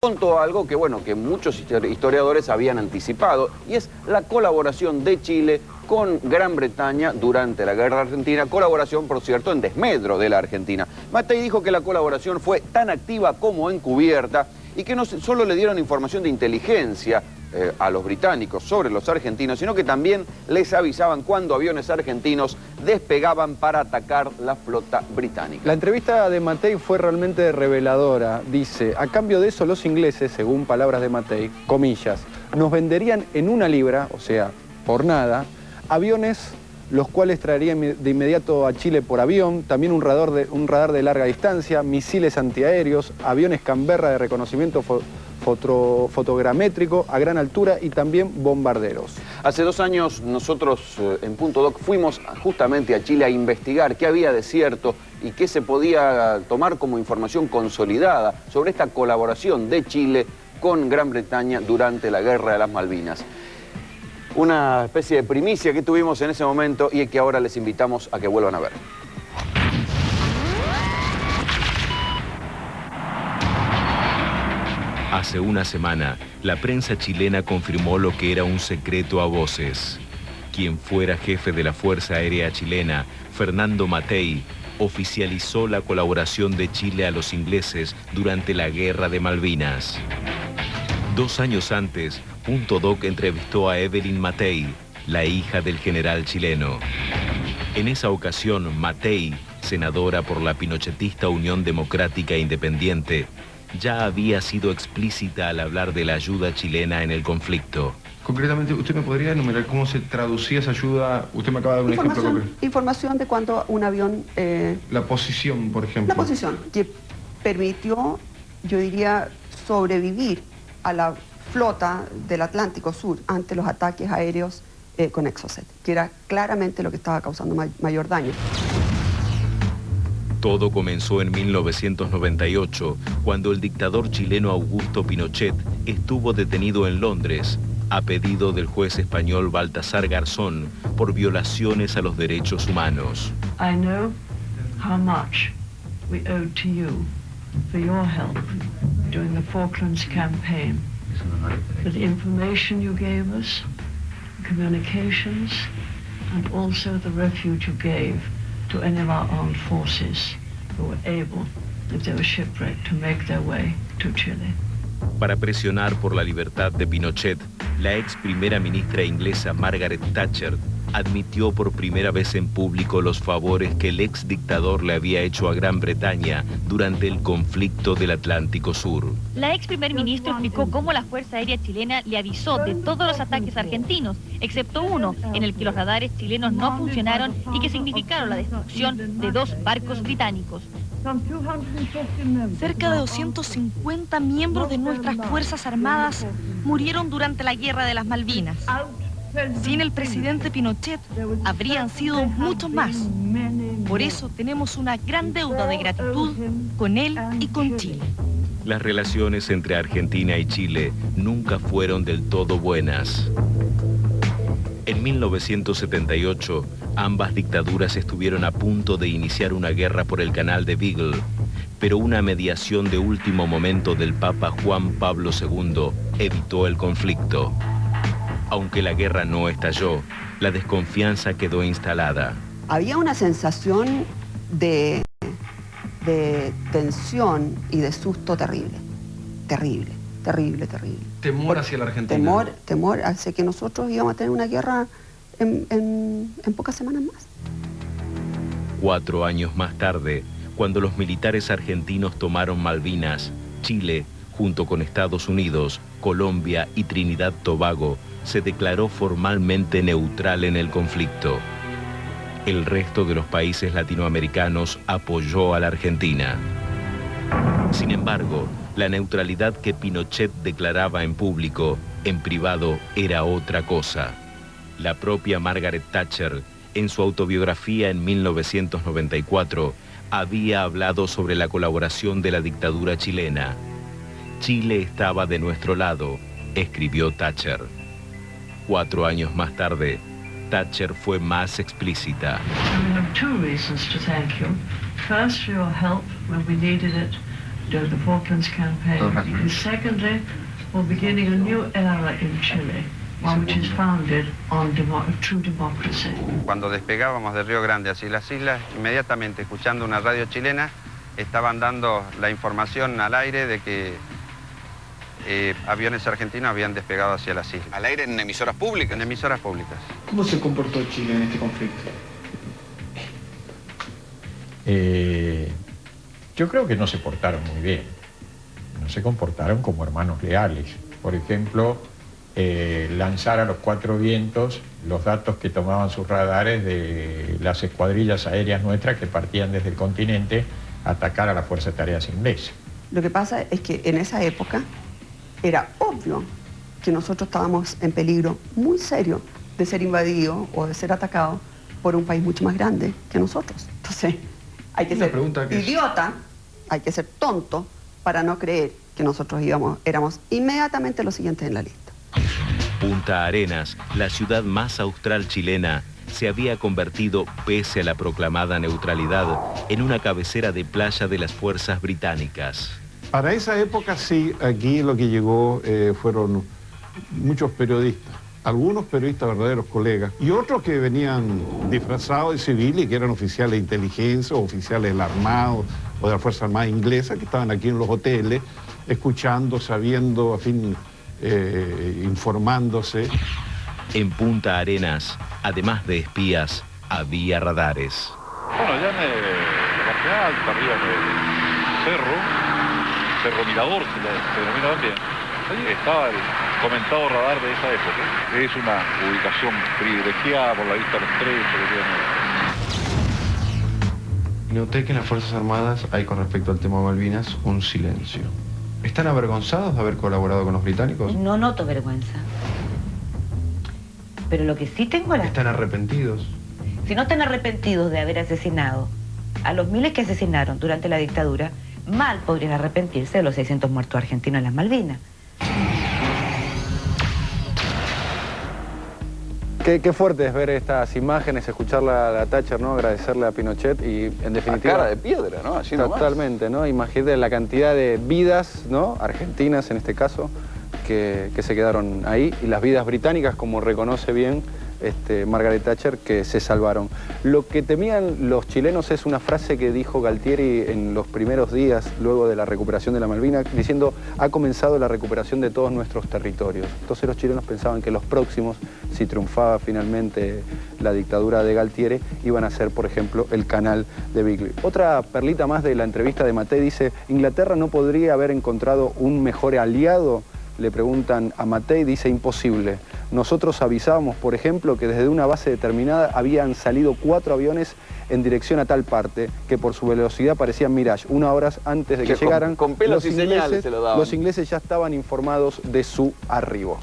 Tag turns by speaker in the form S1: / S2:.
S1: Contó algo que, bueno, que muchos historiadores habían anticipado, y es la colaboración de Chile con Gran Bretaña durante la Guerra Argentina, colaboración, por cierto, en desmedro de la Argentina. Mattei dijo que la colaboración fue tan activa como encubierta y que no solo le dieron información de inteligencia a los británicos sobre los argentinos, sino que también les avisaban cuando aviones argentinos despegaban para atacar la flota británica.
S2: La entrevista de Mattei fue realmente reveladora. Dice, a cambio de eso los ingleses, según palabras de Mattei, comillas, nos venderían en 1 libra, o sea, por nada, aviones los cuales traerían de inmediato a Chile por avión, también un radar de larga distancia, misiles antiaéreos, aviones Canberra de reconocimiento fotogramétrico a gran altura y también bombarderos.
S1: Hace 2 años nosotros en Punto Doc fuimos justamente a Chile a investigar qué había de cierto y qué se podía tomar como información consolidada sobre esta colaboración de Chile con Gran Bretaña durante la Guerra de las Malvinas. Una especie de primicia que tuvimos en ese momento y que ahora les invitamos a que vuelvan a ver.
S3: Hace una semana, la prensa chilena confirmó lo que era un secreto a voces. Quien fuera jefe de la Fuerza Aérea Chilena, Fernando Mattei, oficializó la colaboración de Chile a los ingleses durante la Guerra de Malvinas. 2 años antes, Punto Doc entrevistó a Evelyn Mattei, la hija del general chileno. En esa ocasión, Mattei, senadora por la pinochetista Unión Democrática Independiente, ya había sido explícita al hablar de la ayuda chilena en el conflicto.
S4: Concretamente, ¿usted me podría enumerar cómo se traducía esa ayuda? Usted me acaba de dar un ejemplo concreto.
S5: Información de cuando un avión...
S4: La posición, por ejemplo.
S5: La posición, que permitió, yo diría, sobrevivir a la flota del Atlántico Sur ante los ataques aéreos con Exocet, que era claramente lo que estaba causando mayor daño.
S3: Todo comenzó en 1998, cuando el dictador chileno Augusto Pinochet estuvo detenido en Londres, a pedido del juez español Baltasar Garzón, por violaciones a los derechos humanos.
S6: I know how much we owe to you for your help during the Falklands campaign, for the information you gave us, communications, and also the refuge you gave to any of our armed forces who were able, if they were shipwrecked, to make their way to Chile.
S3: Para presionar por la libertad de Pinochet, la ex primera ministra inglesa Margaret Thatcher admitió por primera vez en público los favores que el ex dictador le había hecho a Gran Bretaña durante el conflicto del Atlántico Sur.
S7: La ex primer ministro explicó cómo la Fuerza Aérea Chilena le avisó de todos los ataques argentinos, excepto uno en el que los radares chilenos no funcionaron y que significaron la destrucción de 2 barcos británicos.
S8: Cerca de 250 miembros de nuestras Fuerzas Armadas murieron durante la Guerra de las Malvinas. Sin el presidente Pinochet, habrían sido muchos más. Por eso tenemos una gran deuda de gratitud con él y con Chile.
S3: Las relaciones entre Argentina y Chile nunca fueron del todo buenas. En 1978, ambas dictaduras estuvieron a punto de iniciar una guerra por el canal de Beagle, pero una mediación de último momento del Papa Juan Pablo II evitó el conflicto. Aunque la guerra no estalló, la desconfianza quedó instalada.
S5: Había una sensación de tensión y de susto terrible. Terrible.
S4: Temor hacia la Argentina.
S5: Temor hacia que nosotros íbamos a tener una guerra en pocas semanas más.
S3: 4 años más tarde, cuando los militares argentinos tomaron Malvinas, Chile, junto con Estados Unidos, Colombia y Trinidad Tobago, se declaró formalmente neutral en el conflicto. El resto de los países latinoamericanos apoyó a la Argentina. Sin embargo, la neutralidad que Pinochet declaraba en público, en privado, era otra cosa. La propia Margaret Thatcher, en su autobiografía en 1994, había hablado sobre la colaboración de la dictadura chilena. Chile estaba de nuestro lado, escribió Thatcher. 4 años más tarde, Thatcher fue más explícita.
S6: We have 2 reasons to thank you. First, for your help when we needed it during the Falklands campaign. And secondly, we're beginning a new era in Chile, one which is founded on true democracy.
S9: Cuando despegábamos de Río Grande hacia las islas, inmediatamente escuchando una radio chilena, estaban dando la información al aire de que aviones argentinos habían despegado hacia las islas.
S1: ¿Al aire en emisoras públicas?
S9: En emisoras públicas.
S4: ¿Cómo se comportó Chile en este conflicto?
S10: Yo creo que no se portaron muy bien. No se comportaron como hermanos leales. Por ejemplo, lanzar a los cuatro vientos los datos que tomaban sus radares de las escuadrillas aéreas nuestras que partían desde el continente a atacar a la Fuerza de Tareas inglesa.
S5: Lo que pasa es que en esa época era obvio que nosotros estábamos en peligro muy serio de ser invadidos o de ser atacados por un país mucho más grande que nosotros. Entonces, hay que ser idiota, hay que ser tonto para no creer que nosotros éramos inmediatamente los siguientes en la lista.
S3: Punta Arenas, la ciudad más austral chilena, se había convertido, pese a la proclamada neutralidad, en una cabecera de playa de las fuerzas británicas.
S11: Para esa época sí, aquí lo que llegó fueron muchos periodistas, algunos periodistas verdaderos colegas, y otros que venían disfrazados de civiles, que eran oficiales de inteligencia, o oficiales del Armado, o de la Fuerza Armada Inglesa, que estaban aquí en los hoteles, escuchando, sabiendo, a fin, informándose.
S3: En Punta Arenas, además de espías, había radares.
S12: Bueno, allá en la parte alta, arriba en el Cerro Mirador se denomina también. Ahí estaba el comentado radar de esa época. Es una ubicación privilegiada por la vista del estrecho que tiene.
S4: Noté que en las Fuerzas Armadas hay, con respecto al tema Malvinas, un silencio. ¿Están avergonzados de haber colaborado con los británicos?
S13: No noto vergüenza. Pero lo que sí tengo la...
S4: ¿Están arrepentidos?
S13: Si no están arrepentidos de haber asesinado a los miles que asesinaron durante la dictadura, mal podrían arrepentirse de los 600 muertos argentinos en las Malvinas.
S2: Qué fuerte es ver estas imágenes, escucharla a Thatcher, ¿no? Agradecerle a Pinochet y, en definitiva...
S1: A cara de piedra, ¿no? Así
S2: totalmente, ¿no? Imagínate la cantidad de vidas, ¿no? Argentinas, en este caso, que se quedaron ahí, y las vidas británicas, como reconoce bien Margaret Thatcher, que se salvaron. Lo que temían los chilenos es una frase que dijo Galtieri en los primeros días luego de la recuperación de la Malvinas, diciendo: ha comenzado la recuperación de todos nuestros territorios. Entonces los chilenos pensaban que los próximos, si triunfaba finalmente la dictadura de Galtieri, iban a ser, por ejemplo, el canal de Beagle. Otra perlita más de la entrevista de Mattei dice: ¿Inglaterra no podría haber encontrado un mejor aliado? Le preguntan a Mattei, dice: imposible. Nosotros avisábamos, por ejemplo, que desde una base determinada habían salido 4 aviones en dirección a tal parte, que por su velocidad parecían Mirage. 1 hora antes de que llegaran,
S1: con pelos y señales se lo daban.
S2: Los ingleses ya estaban informados de su arribo.